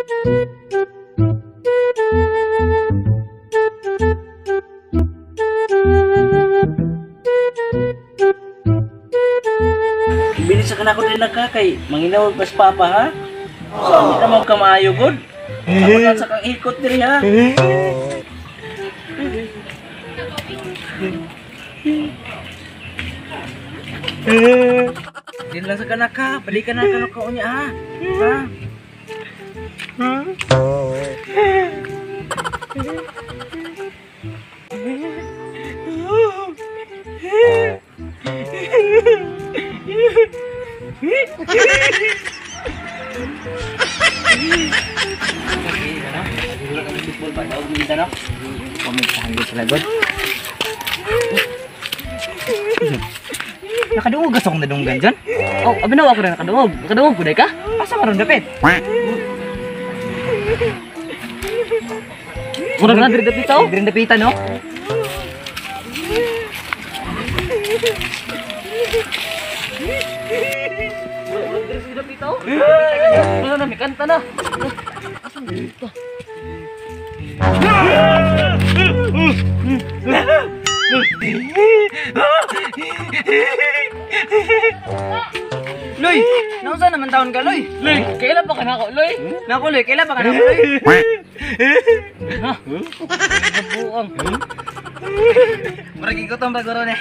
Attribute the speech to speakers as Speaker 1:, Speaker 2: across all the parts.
Speaker 1: Bilis sa kanako din nagkakay. Manginawag pas papa ha. Hindi na mo kamayo god. Ako na sa kang ikot diri ha. Din lang sa kanaka, balikan na kanaka unya ha. Ha?
Speaker 2: Nakadungog ka sa akong nadunggan dyan? Oh, abinaw ako rin nakadungog. Nakadungog ko ka? Asa maroon dapit? Mura na diri dapit ako? Diri dapitan no? Mura diri dapit ako? Mura na, may kanta na. Asa mo dito? Loy, nausa naman taon ka, Loy? Loy, kailan pa ka na ako, Loy? Naku, Loy, kailan pa ka na ako, Loy? Ha? Buang. Maragin ko itong baguro niya.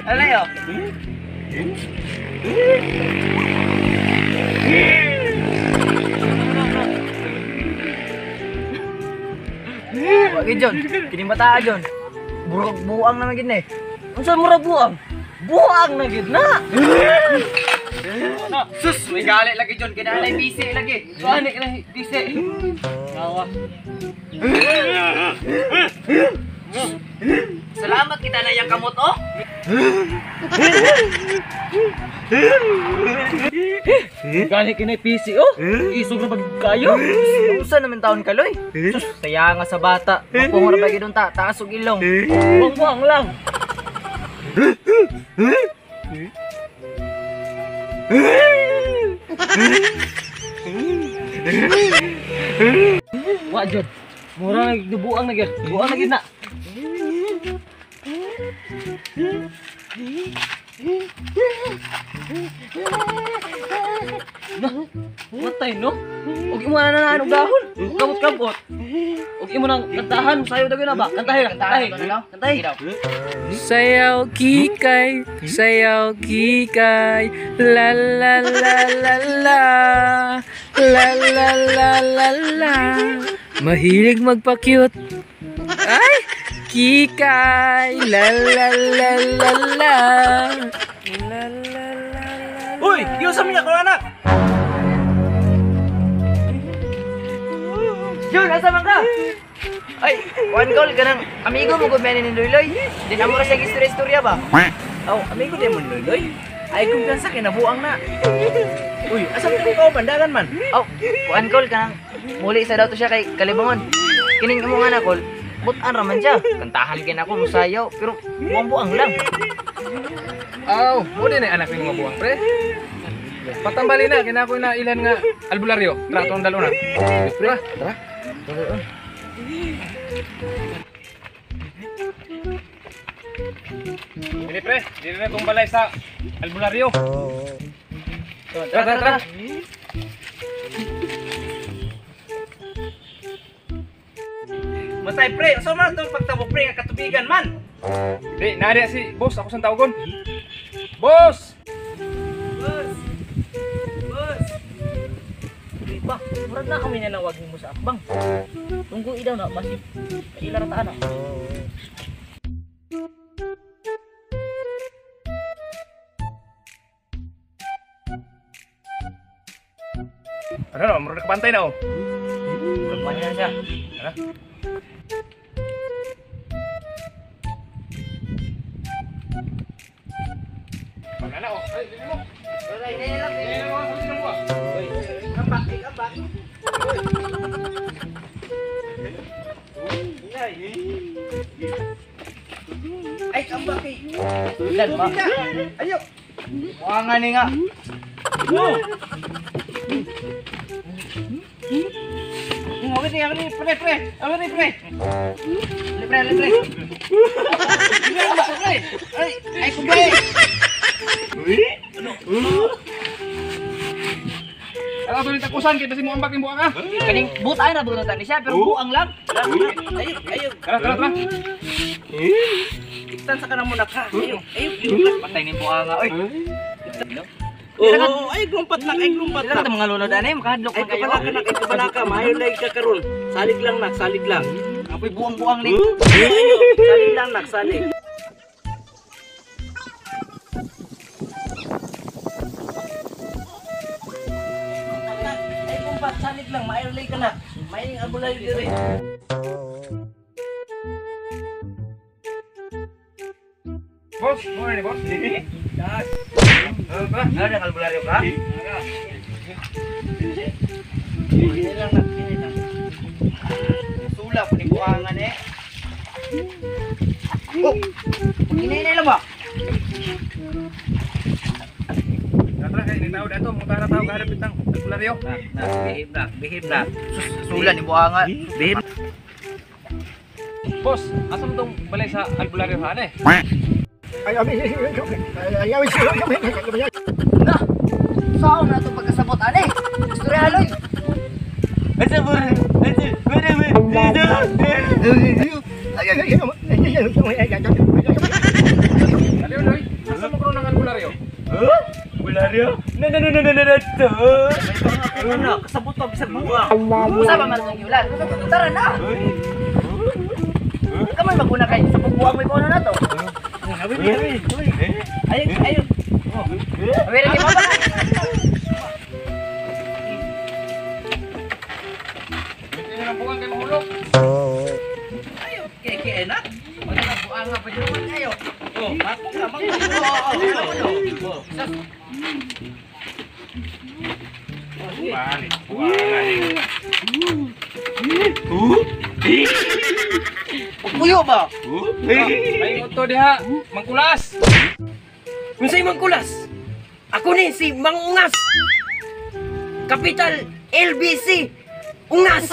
Speaker 2: Ano yun? Wagi John, kini mata John. Buruk buang na gid na eh. Unsa mura buang? Buang na gid na. Sus, may gali lagi John, kinalay bisi lagi. Kuani na bisi. Tawa. Salamat kita na yang kamot oh. Gani kinay PC oh. Isog na pag kayo. Unsa naman taon ka Loy? Sus, saya nga sa bata. Mapungor ba gid unta, taas og ilong. Buang lang. Wa jud. Mura nagdubuang na gid. Buang na gid na. Matay no? Ug imo na nanog dahon. Kamot-kamot. Ug imo nang kantahan, sayo daw na ba? Kantahin, kantahin. Kantahin daw.
Speaker 3: Sayaw kikay, la la la la la, la la la la la. Mahilig magpa-cute. Ay, kikay, la la la la la, la la la.
Speaker 1: Uy, iyo sa miya ko anak.
Speaker 2: Jun, asa man ka? Ay, one call ka ng amigo mo gud ni Loyloy. Di na mo ra siya istorya ba?
Speaker 1: Oh, amigo di mo ni Loy. Ay kumpiyansa kinabuang na. Uy, asa mo ko pandagan man?
Speaker 2: Oh, one call ka ng muli sa daw to siya kay Kalibangon. Kining imo nga na call. Butan ra man siya. Kantahan kin ako musayaw pero buang-buang lang.
Speaker 3: Aw, mo din ay anak ni mga buwang pre. Patambali na kinako na ilan nga albularyo. Tra tong dalo na. Pre, tara. Ini pre, dili na tong balay sa albularyo. Tara, tara.
Speaker 1: Matay pre, asa man tong pagtabo pre nga katubigan man.
Speaker 3: Di, nari si boss ako sang tawgon. Boss!
Speaker 1: Boss.
Speaker 2: Ba, murag na kami nalawag mo sa akbang. Tunggu idaw na basi. Ilara ta ana.
Speaker 3: Ano no, murag kapantay na oh.
Speaker 2: Pagpanya na siya.
Speaker 3: Ano? Mana oh? Ay, dili mo.
Speaker 2: Ay, nilang.
Speaker 3: Dili mo, dili mo.
Speaker 1: Kambak, kambak. Ay, kambak eh.
Speaker 2: Ilan ba?
Speaker 1: Ayo.
Speaker 2: Wa nga ni nga.
Speaker 3: pre. Ay, kumbay. Alam tuloy takusan kita si mo ambak ni buang ah.
Speaker 2: Kaning butay na bunutan ni siya pero buang lang.
Speaker 1: Ayun.
Speaker 3: Tara.
Speaker 1: Iktan sa kanang muna ka. Ayun.
Speaker 2: Patay ni buang nga oy.
Speaker 1: Oo, ay glumpat lang.
Speaker 2: Dila ka mga lulod anay makahadlok
Speaker 1: Ay
Speaker 2: man kayo.
Speaker 1: kabalaka, mahayo lagi ka karon. Salig lang.
Speaker 2: Apoy buang-buang ni.
Speaker 1: Ayo, salig lang salig. Ay kumpat, salig lang, mahayo lagi ka na. May abulay diri.
Speaker 3: Bos, mo ni bos.
Speaker 1: Ada kalbularyo ka? Ini lang.
Speaker 2: Sulap ni buangan eh. Oh. Ini lang ba?
Speaker 3: Tara kay ning tao dato mo tara tao ka bitang albularyo.
Speaker 1: Behave na.
Speaker 2: Sulan ni buangan.
Speaker 1: Behave.
Speaker 3: Bos, asa mo tong balay sa albularyo ha ne?
Speaker 2: Na. Sao na to pagkasabot ani? Istorya haloy.
Speaker 3: Dali. Asa mo karon ng albularyo?
Speaker 1: Ano, kasabot pa bisag buang.
Speaker 2: Usa ba man tong yulan? Tara na. Kamay maguna kay sa buang may kono na to.
Speaker 1: Ayun.
Speaker 2: Awere kay baba.
Speaker 3: Bitin na bukan kay mahulog.
Speaker 1: Ayun, keke enak.
Speaker 2: Wala na buang nga pa dyan kayo.
Speaker 1: Oh, mako ka.
Speaker 2: Puyo ba?
Speaker 3: May uto diha, mangkulas.
Speaker 4: Unsay mangkulas? Ako ni si Mangungas. Kapital LBC. Ungas.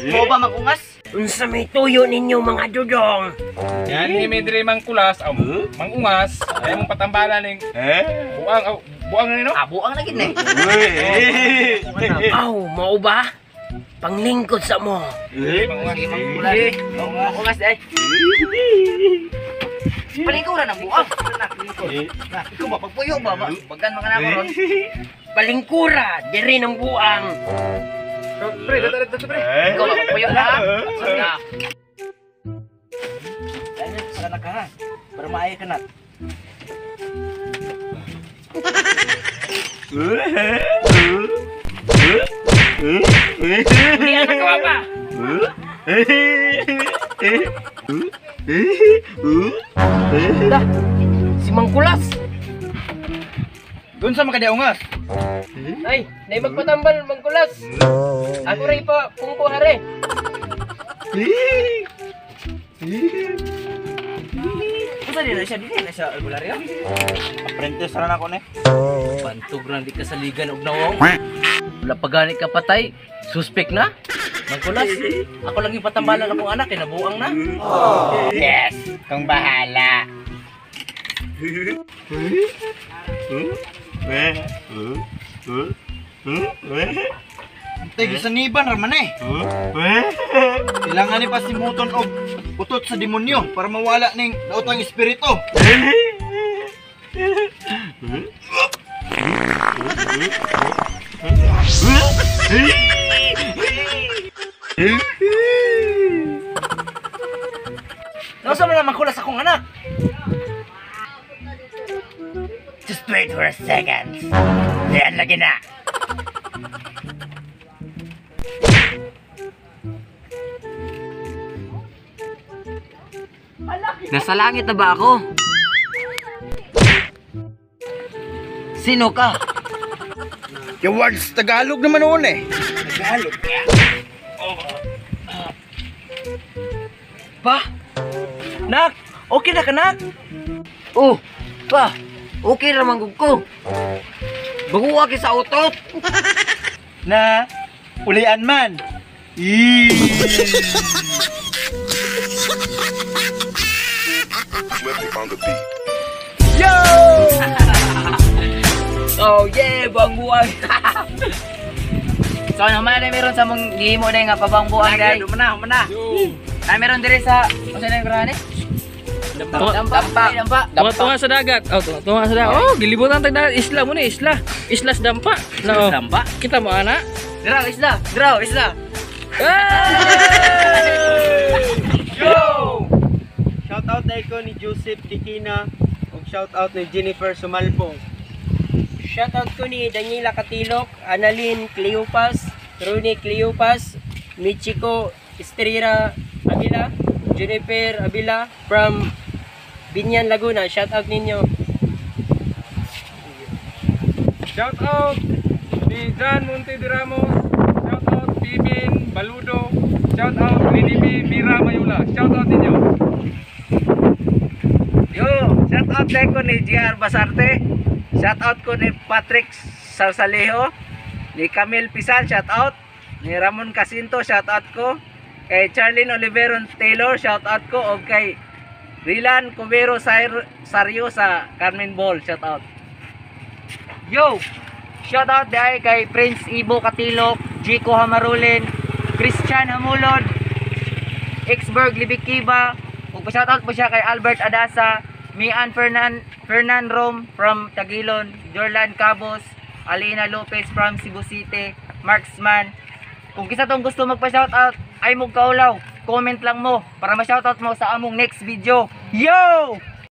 Speaker 2: Mo ba magungas?
Speaker 4: Unsa may tuyo ninyo mga dudong?
Speaker 3: Yan ni Medre mangkulas, mangungas, ay mong patambalan ning buang na no?
Speaker 2: Buang na gid ni.
Speaker 4: Aw, mao ba? Panglingkod sa mo.
Speaker 3: Mangungas.
Speaker 2: Magungas ay. Palingkuran ang buang. Ikaw ba pagpuyo ba? Bagan mga nako ron.
Speaker 4: Palingkura, diri ng buang.
Speaker 3: Pre, dito pre.
Speaker 2: Ikaw ba pagpuyo na? Na.
Speaker 1: Ayun, sana ka ha. Para maaya ka na.
Speaker 4: Hindi ang nagawa pa. Dah, si Mangkulas.
Speaker 2: Doon sa makadaungas.
Speaker 4: Ay, nay magpatambal Mangkulas. Ako rin pa, kung hare.
Speaker 1: Kusa din na siya albularyo.
Speaker 2: Apprentice ra nako ni.
Speaker 1: Bantog lang di ka sa ligan og nawong. Wala pa gani ka patay. Suspect na. Mangkulas. Ako lang yung patambalan akong anak, nabuang na.
Speaker 2: Yes, kung bahala. Tay gisaniban ra man eh. Kailangan ni pasimuton og utot sa demonyo para mawala ning daotang espiritu.
Speaker 1: Nausa mo na Mangkulas akong anak.
Speaker 4: Just wait for a second. Yan lagi na.
Speaker 2: Nasa langit na ba ako? Sino ka?
Speaker 5: Yung words Tagalog naman noon eh.
Speaker 1: Tagalog.
Speaker 2: Pa?
Speaker 1: Nak, okay na ka nak?
Speaker 2: Oh, pa. Okay ra man gud ko. Baguwa ki sa utot.
Speaker 5: Na ulian man.
Speaker 2: Yo! Oh yeah, buang-buang. So naman na meron sa mong gihimo day nga pabang-buang day.
Speaker 1: Mana.
Speaker 2: Na meron diri sa usa na grane? Dampa.
Speaker 3: Tunga sa dagat. Oh, tunga sa dagat. Oh, gilibutan tag dagat. Isla mo ni, isla. Isla sa dampa. No.
Speaker 1: Dampa.
Speaker 3: Kita mo ana.
Speaker 2: Dira isla.
Speaker 3: Yo!
Speaker 6: Shout out na ko ni Joseph Dikina ug shout out ni Jennifer Sumalpong.
Speaker 4: Shoutout ko ni Daniela Katilok, Annalyn Cleopas, Rooney Cleopas, Michiko Estrera Abila, Jennifer Abila from Binyan, Laguna. Shoutout ninyo.
Speaker 3: Shout out ni John Monte de Ramos. Shout out Bibin Baludo. Shout out Linibi Mira Mayula. Shout out ninyo.
Speaker 1: Yo, shout out ko ni JR Basarte. Shout out ko ni Patrick Sarsalejo, ni Camille Pisan, shout out, ni Ramon Casinto, shout out ko, kay Charlene Oliveron Taylor, shout out ko, o kay Rilan Cubero Sario sa Carmen Ball, shout out.
Speaker 2: Yo! Shout out day kay Prince Ibo Katilok, Jico Hamarulin, Christian Hamulod, Exberg Libikiba, ug shout out po siya kay Albert Adasa, Mian Fernan Rom from Tagilon, Jorlan Cabos, Alina Lopez from Cebu City, Marksman. Kung kisa tong gusto magpa-shoutout, ay mo kaulaw, comment lang mo para ma-shoutout mo sa among next video. Yo!